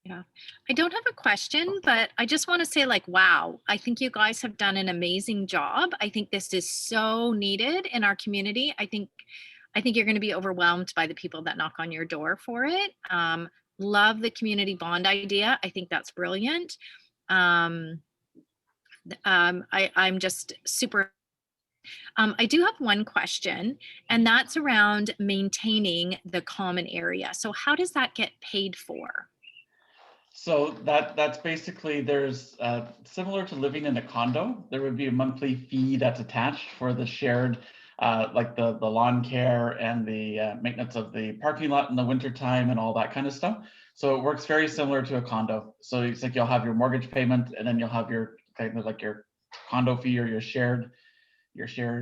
Yeah, I don't have a question, but I just want to say, wow, I think you guys have done an amazing job. I think this is so needed in our community. I think you're going to be overwhelmed by the people that knock on your door for it. Love the community bond idea. I think that's brilliant. I'm just super. I do have one question, and that's around maintaining the common area. So how does that get paid for? So that's basically, there's similar to living in a condo, there would be a monthly fee that's attached for the shared, like the lawn care and the maintenance of the parking lot in the wintertime and all that kind of stuff. So it works very similar to a condo. So it's like you'll have your mortgage payment, and then you'll have your kind of like your condo fee or your shared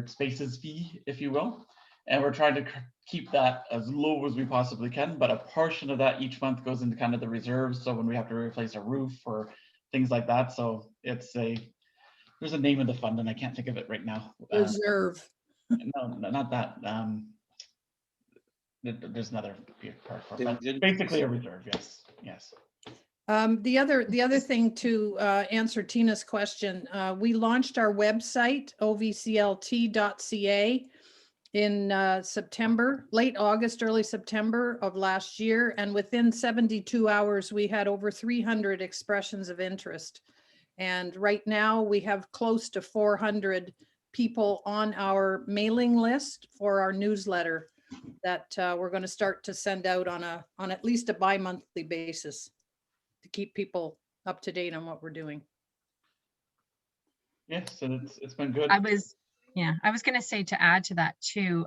spaces fee, if you will. And we're trying to keep that as low as we possibly can, but a portion of that each month goes into kind of the reserves. So when we have to replace a roof or things like that. So there's a name of the fund and I can't think of it right now. Reserve. No, not that. There's another part for it, but basically a reserve. Yes. The other thing to answer Tina's question, we launched our website, ovclt.ca, in September, late August, early September of last year. And within 72 hours, we had over 300 expressions of interest. And right now we have close to 400 people on our mailing list for our newsletter that we're going to start to send out on at least a bi-monthly basis to keep people up to date on what we're doing. Yes, so it's been good. I was going to say, to add to that too,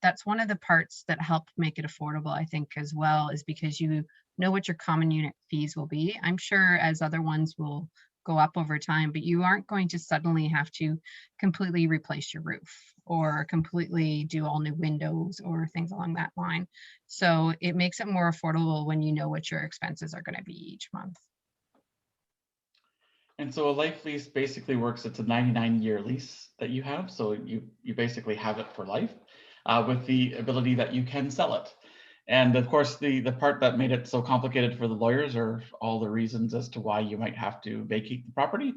that's one of the parts that helped make it affordable, I think, as well, is because you know what your common unit fees will be. I'm sure as other ones will go up over time, but you aren't going to suddenly have to completely replace your roof or completely do all new windows or things along that line. So it makes it more affordable when you know what your expenses are going to be each month. And so a life lease basically works, it's a 99-year lease that you have. So you basically have it for life with the ability that you can sell it. And of course, the part that made it so complicated for the lawyers are all the reasons as to why you might have to vacate the property.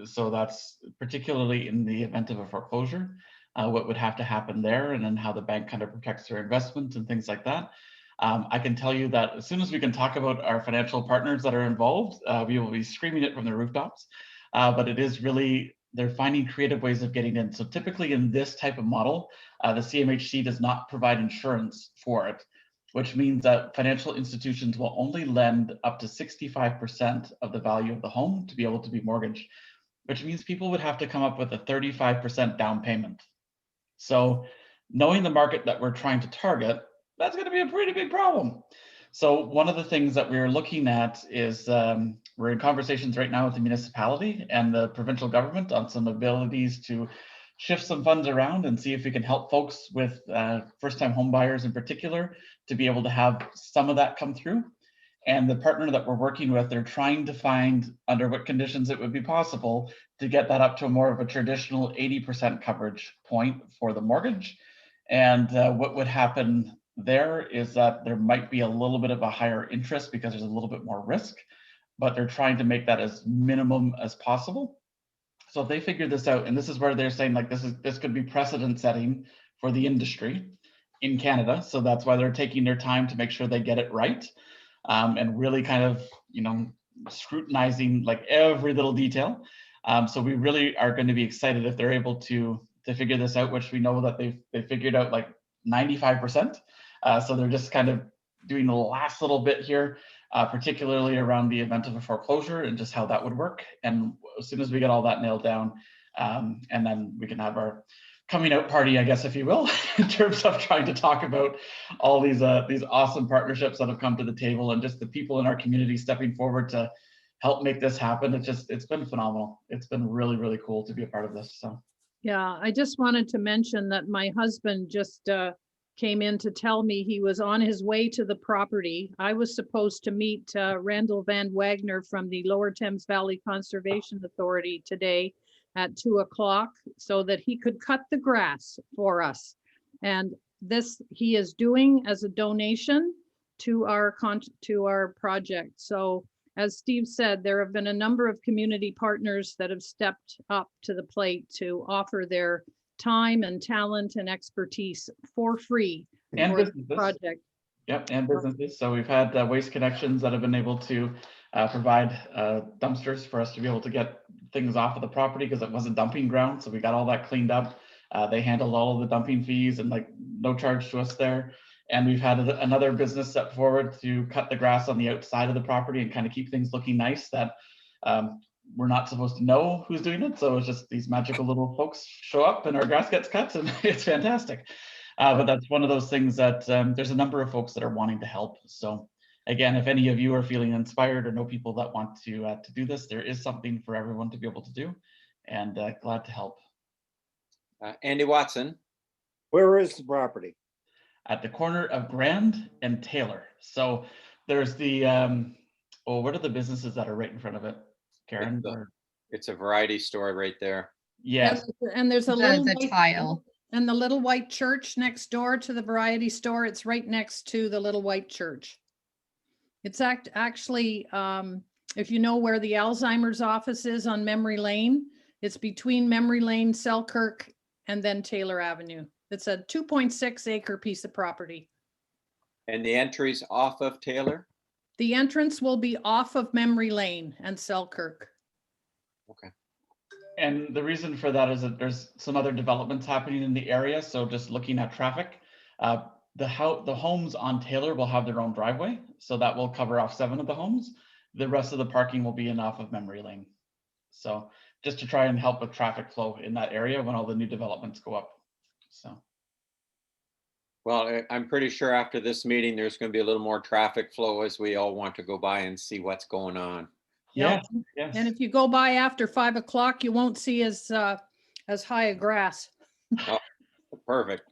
So that's particularly in the event of a foreclosure, what would have to happen there, and then how the bank kind of protects their investment and things like that. I can tell you that as soon as we can talk about our financial partners that are involved, we will be screaming it from the rooftops. But it is really, they're finding creative ways of getting in. So typically in this type of model, the CMHC does not provide insurance for it, which means that financial institutions will only lend up to 65% of the value of the home to be able to be mortgaged, which means people would have to come up with a 35% down payment. So knowing the market that we're trying to target, that's going to be a pretty big problem. So one of the things that we're looking at is we're in conversations right now with the municipality and the provincial government on some abilities to shift some funds around and see if we can help folks with first-time home buyers in particular to be able to have some of that come through. And the partner that we're working with, they're trying to find under what conditions it would be possible to get that up to more of a traditional 80% coverage point for the mortgage. And what would happen there is that there might be a little bit of a higher interest because there's a little bit more risk, but they're trying to make that as minimum as possible. So if they figure this out, and this is where they're saying like this could be precedent setting for the industry in Canada. So that's why they're taking their time to make sure they get it right, and really kind of, you know, scrutinizing like every little detail. So we really are going to be excited if they're able to figure this out, which we know that they figured out like 95%. So they're just kind of doing the last little bit here, particularly around the event of a foreclosure and just how that would work. And as soon as we get all that nailed down, and then we can have our coming out party, I guess, if you will, in terms of trying to talk about all these awesome partnerships that have come to the table and just the people in our community stepping forward to help make this happen. It's been phenomenal. It's been really, really cool to be a part of this. So. Yeah, I just wanted to mention that my husband just came in to tell me he was on his way to the property. I was supposed to meet Randall Van Wagner from the Lower Thames Valley Conservation Authority today at 2 o'clock so that he could cut the grass for us. And this he is doing as a donation to our project. So as Steve said, there have been a number of community partners that have stepped up to the plate to offer their time and talent and expertise for free and for the project. Yep, and businesses. So we've had Waste Connections that have been able to provide dumpsters for us to be able to get things off of the property because it was a dumping ground. So we got all that cleaned up. They handled all of the dumping fees and like no charge to us there. And we've had another business step forward to cut the grass on the outside of the property and kind of keep things looking nice that we're not supposed to know who's doing it. So it's just these magical little folks show up and our grass gets cut and it's fantastic. But that's one of those things that there's a number of folks that are wanting to help. So again, if any of you are feeling inspired or know people that want to do this, there is something for everyone to be able to do, and glad to help. Andy Watson. Where is the property? At the corner of Grand and Taylor. So there's the, oh, what are the businesses that are right in front of it? Karen? It's a variety store right there. Yes. And there's a The little the white- tile. And the little white church next door to the variety store, it's right next to the little white church. It's actually, if you know where the Alzheimer's office is on Memory Lane, it's between Memory Lane, Selkirk, and then Taylor Avenue. It's a 2.6 acre piece of property. And the entry's off of Taylor? The entrance will be off of Memory Lane and Selkirk. Okay. And the reason for that is that there's some other developments happening in the area. So just looking at traffic, the homes on Taylor will have their own driveway. So that will cover off 7 of the homes. The rest of the parking will be in off of Memory Lane. So just to try and help with traffic flow in that area when all the new developments go up. So. Well, I'm pretty sure after this meeting, there's going to be a little more traffic flow as we all want to go by and see what's going on. Yeah. Yes. And if you go by after 5 o'clock, you won't see as high a grass. Oh, perfect.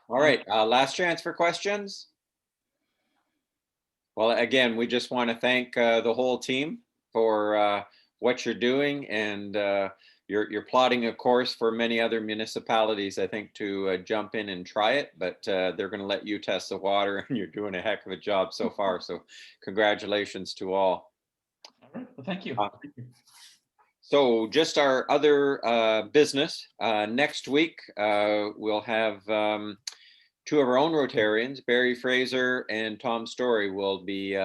All right, last chance for questions. Well, again, we just want to thank the whole team for what you're doing, and you're plotting a course for many other municipalities, I think, to jump in and try it, but they're going to let you test the water, and you're doing a heck of a job so far. So congratulations to all. All right, well, thank you. Thank you. So just our other business, next week, we'll have 2 of our own Rotarians, Barry Fraser and Tom Story, will be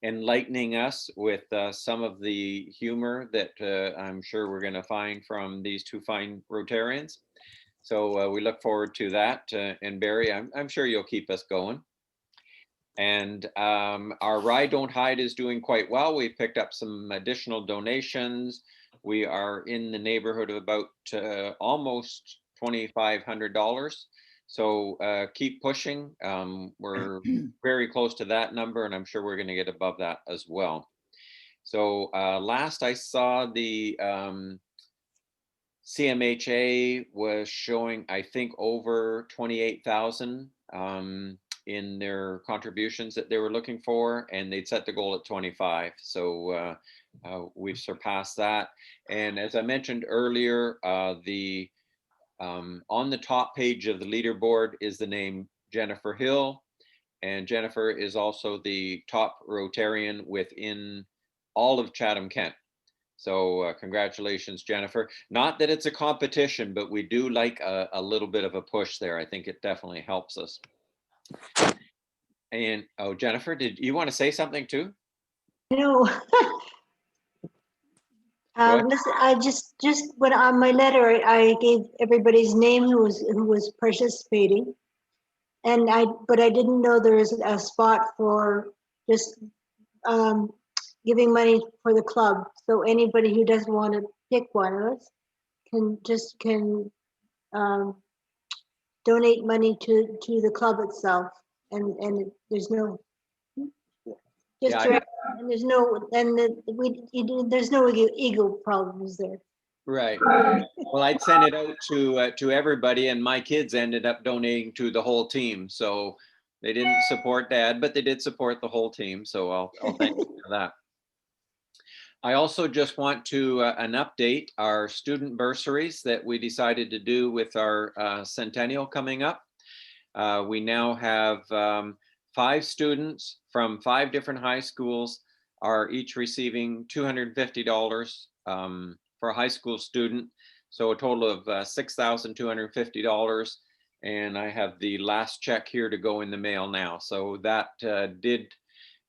enlightening us with some of the humor that I'm sure we're going to find from these 2 fine Rotarians. So we look forward to that. And Barry, I'm sure you'll keep us going. And our Ride Don't Hide is doing quite well. We've picked up some additional donations. We are in the neighborhood of about almost $2,500. So keep pushing. We're very close to that number, and I'm sure we're going to get above that as well. So last I saw, the CMHA was showing, I think, over 28,000 in their contributions that they were looking for, and they'd set the goal at 25. So we've surpassed that. And as I mentioned earlier, on the top page of the leaderboard is the name Jennifer Hill, and Jennifer is also the top Rotarian within all of Chatham-Kent. So congratulations, Jennifer. Not that it's a competition, but we do like a little bit of a push there. I think it definitely helps us. And oh, Jennifer, did you want to say something too? No. Listen, I just when on my letter, I gave everybody's name who was participating, and but I didn't know there was a spot for just giving money for the club. So anybody who doesn't want to pick one of us can donate money to the club itself, and there's no just direct, and there's no there's no ego problems there. Right. Well, I'd send it out to everybody, and my kids ended up donating to the whole team. So they didn't support Dad, but they did support the whole team. So I'll thank you for that. I also just want to an update our student bursaries that we decided to do with our centennial coming up. We now have 5 students from 5 different high schools are each receiving $250 for a high school student. So a total of $6,250. And I have the last check here to go in the mail now. So that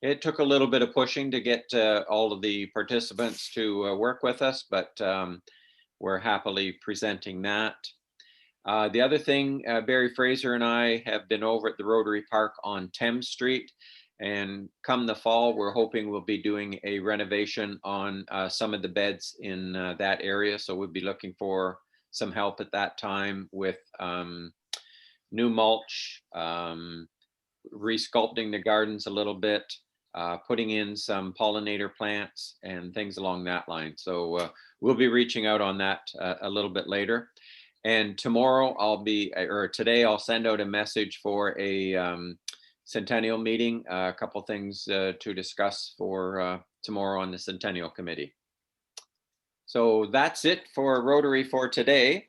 it took a little bit of pushing to get all of the participants to work with us, but we're happily presenting that. The other thing, Barry Fraser and I have been over at the Rotary Park on Thames Street, and come the fall, we're hoping we'll be doing a renovation on some of the beds in that area. So we'll be looking for some help at that time with new mulch, resculpting the gardens a little bit, putting in some pollinator plants and things along that line. So we'll be reaching out on that a little bit later. And tomorrow today I'll send out a message for a centennial meeting, a couple things to discuss for tomorrow on the Centennial Committee. So that's it for Rotary for today.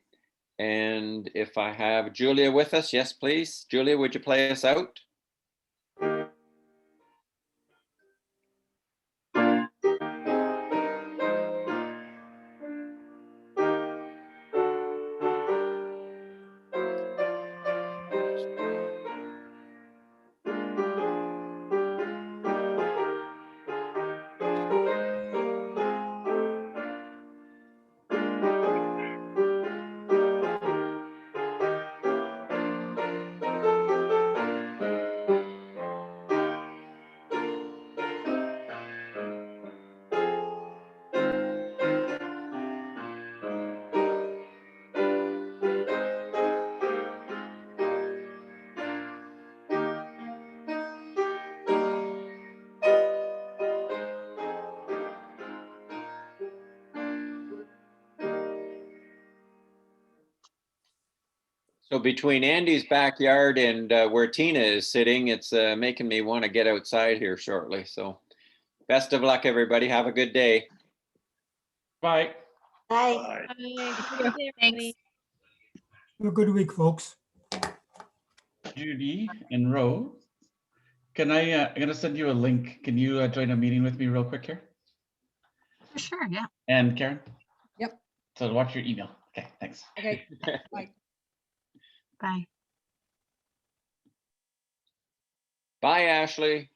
And if I have Julia with us, yes, please. Julia, would you play us out? So between Andy's backyard and where Tina is sitting, it's making me want to get outside here shortly. So best of luck, everybody. Have a good day. Bye. Bye. Thanks. Have a good week, folks. Judy and Rose, I'm gonna send you a link. Can you join a meeting with me real quick here? For sure, yeah. And Karen? Yep. So watch your email. Okay, thanks. Okay. Bye. Bye. Bye, Ashley.